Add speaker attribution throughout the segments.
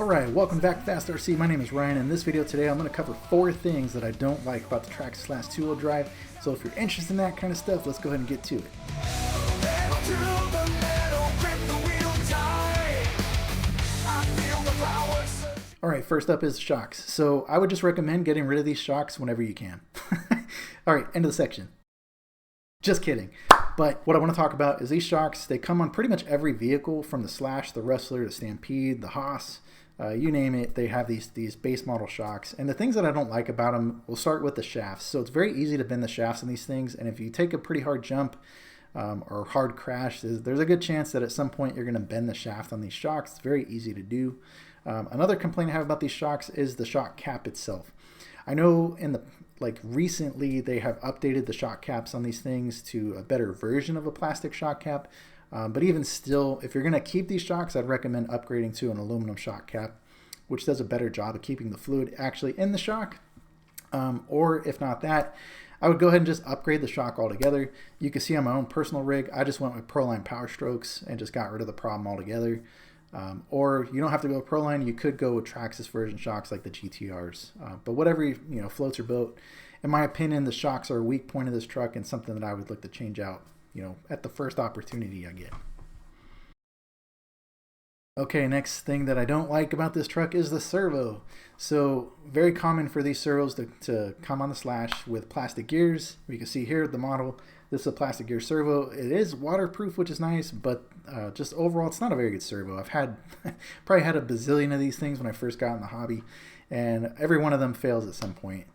Speaker 1: Alright, welcome back to Fast RC. My name is Ryan. In this video today I'm going to cover 4 things that I don't like about the Traxxas Slash 2-wheel drive. So if you're interested in that kind of stuff, let's go ahead and get to it. Alright, first up is shocks. So I would just recommend getting rid of these shocks whenever you can. Alright, end of the section. Just kidding. But what I want to talk about is these shocks. They come on pretty much every vehicle, from the Slash, the Wrestler, the Stampede, the Haas. You name it, they have these base model shocks. And the things that I don't like about them, we'll start with the shafts. So it's very easy to bend the shafts on these things, and if you take a pretty hard jump or hard crash, there's a good chance that at some point you're going to bend the shaft on these shocks. It's very easy to do. Another complaint I have about these shocks is the shock cap itself. I know recently they have updated the shock caps on these things to a better version of a plastic shock cap. But even still, if you're going to keep these shocks, I'd recommend upgrading to an aluminum shock cap, which does a better job of keeping the fluid actually in the shock. Or if not that, I would go ahead and just upgrade the shock altogether. You can see on my own personal rig, I just went with Proline Power Strokes and just got rid of the problem altogether. Or you don't have to go with Proline. You could go with Traxxas version shocks like the GTRs. But whatever floats your boat. In my opinion, the shocks are a weak point of this truck and something that I would look to change out at the first opportunity I get. Okay, next thing that I don't like about this truck is the servo. So very common for these servos to come on the Slash with plastic gears. You can see here the model. This is a plastic gear servo. It is waterproof, which is nice, but just overall, it's not a very good servo. I've probably had a bazillion of these things when I first got in the hobby, and every one of them fails at some point.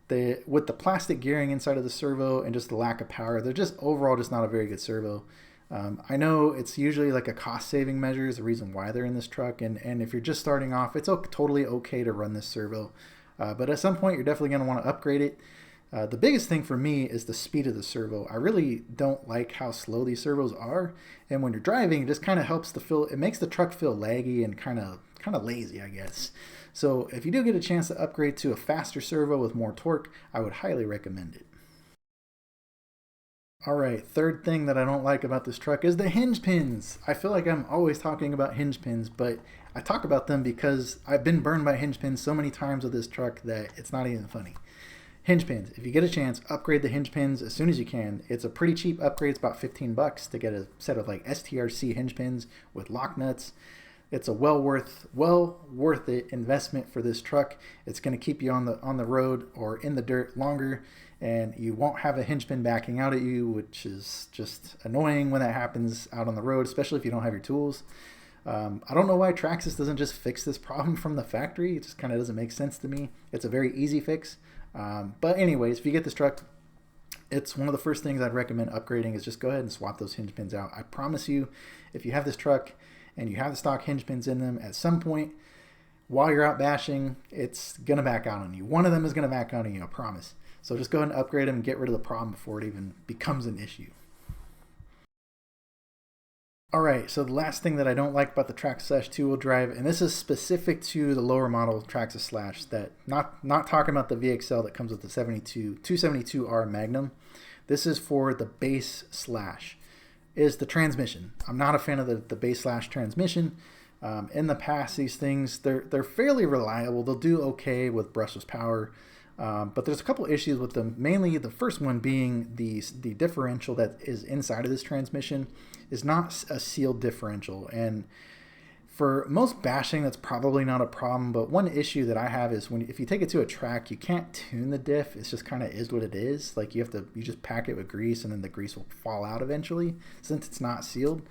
Speaker 1: With the plastic gearing inside of the servo and just the lack of power, they're just overall just not a very good servo. I know it's usually like a cost-saving measure is the reason why they're in this truck, and if you're just starting off, it's totally okay to run this servo. But at some point, you're definitely going to want to upgrade it. The biggest thing for me is the speed of the servo. I really don't like how slow these servos are, and when you're driving, it just kind of helps it makes the truck feel laggy and kind of lazy, I guess. So if you do get a chance to upgrade to a faster servo with more torque, I would highly recommend it. Alright, third thing that I don't like about this truck is the hinge pins. I feel like I'm always talking about hinge pins, but I talk about them because I've been burned by hinge pins so many times with this truck that it's not even funny. Hinge pins. If you get a chance, upgrade the hinge pins as soon as you can. It's a pretty cheap upgrade. It's about $15 to get a set of STRC hinge pins with lock nuts. It's a well worth it investment for this truck. It's going to keep you on the road or in the dirt longer, and you won't have a hinge pin backing out at you, which is just annoying when that happens out on the road, especially if you don't have your tools. I don't know why Traxxas doesn't just fix this problem from the factory. It just kind of doesn't make sense to me. It's a very easy fix. But anyways, if you get this truck, it's one of the first things I'd recommend upgrading is just go ahead and swap those hinge pins out. I promise you, if you have this truck and you have the stock hinge pins in them, at some point while you're out bashing, it's going to back out on you. One of them is going to back out on you, I promise. So just go ahead and upgrade them and get rid of the problem before it even becomes an issue. Alright, so the last thing that I don't like about the Traxxas Slash 2-wheel drive, and this is specific to the lower model Traxxas Slash, that not talking about the VXL that comes with the 272R Magnum. This is for the base Slash, is the transmission. I'm not a fan of the base Slash transmission. In the past, these things, they're fairly reliable. They'll do okay with brushless power. But there's a couple issues with them, mainly the first one being the differential that is inside of this transmission is not a sealed differential, and for most bashing that's probably not a problem, but one issue that I have is if you take it to a track, you can't tune the diff. It's just kind of is what it is. Like you just pack it with grease and then the grease will fall out eventually since it's not sealed.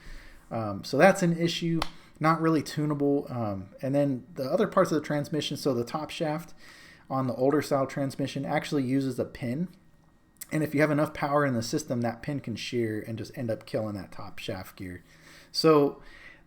Speaker 1: So that's an issue, not really tunable. And then the other parts of the transmission, so the top shaft on the older style transmission actually uses a pin, and if you have enough power in the system, that pin can shear and just end up killing that top shaft gear. So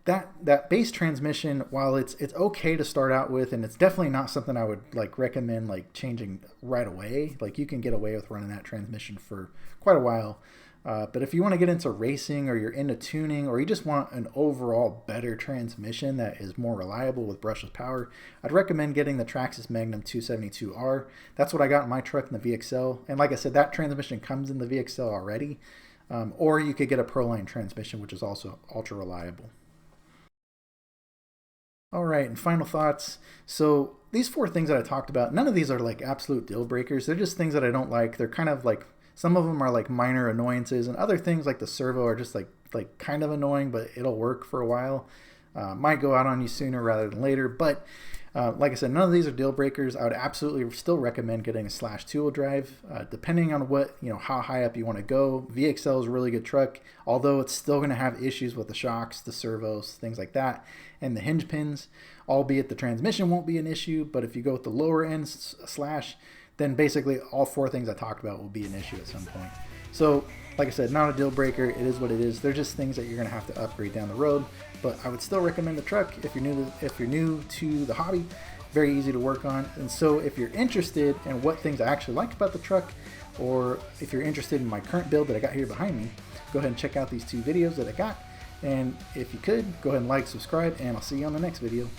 Speaker 1: that base transmission, while it's okay to start out with, and it's definitely not something I would recommend changing right away. You can get away with running that transmission for quite a while. But if you want to get into racing, or you're into tuning, or you just want an overall better transmission that is more reliable with brushless power, I'd recommend getting the Traxxas Magnum 272R. That's what I got in my truck in the VXL. And like I said, that transmission comes in the VXL already. Or you could get a Proline transmission, which is also ultra reliable. All right, and final thoughts. So these four things that I talked about, none of these are like absolute deal breakers. They're just things that I don't like. They're kind of like, some of them are like minor annoyances, and other things like the servo are just like kind of annoying, but it'll work for a while. Might go out on you sooner rather than later, but like I said, none of these are deal breakers. I would absolutely still recommend getting a Slash two-wheel drive, depending on what, how high up you want to go. VXL is a really good truck, although it's still going to have issues with the shocks, the servos, things like that, and the hinge pins. Albeit the transmission won't be an issue, but if you go with the lower end Slash, then basically all four things I talked about will be an issue at some point. So, like I said, not a deal breaker. It is what it is. They're just things that you're going to have to upgrade down the road. But I would still recommend the truck if you're new to the hobby. Very easy to work on. And so, if you're interested in what things I actually like about the truck, or if you're interested in my current build that I got here behind me, go ahead and check out these two videos that I got. And if you could, go ahead and like, subscribe, and I'll see you on the next video.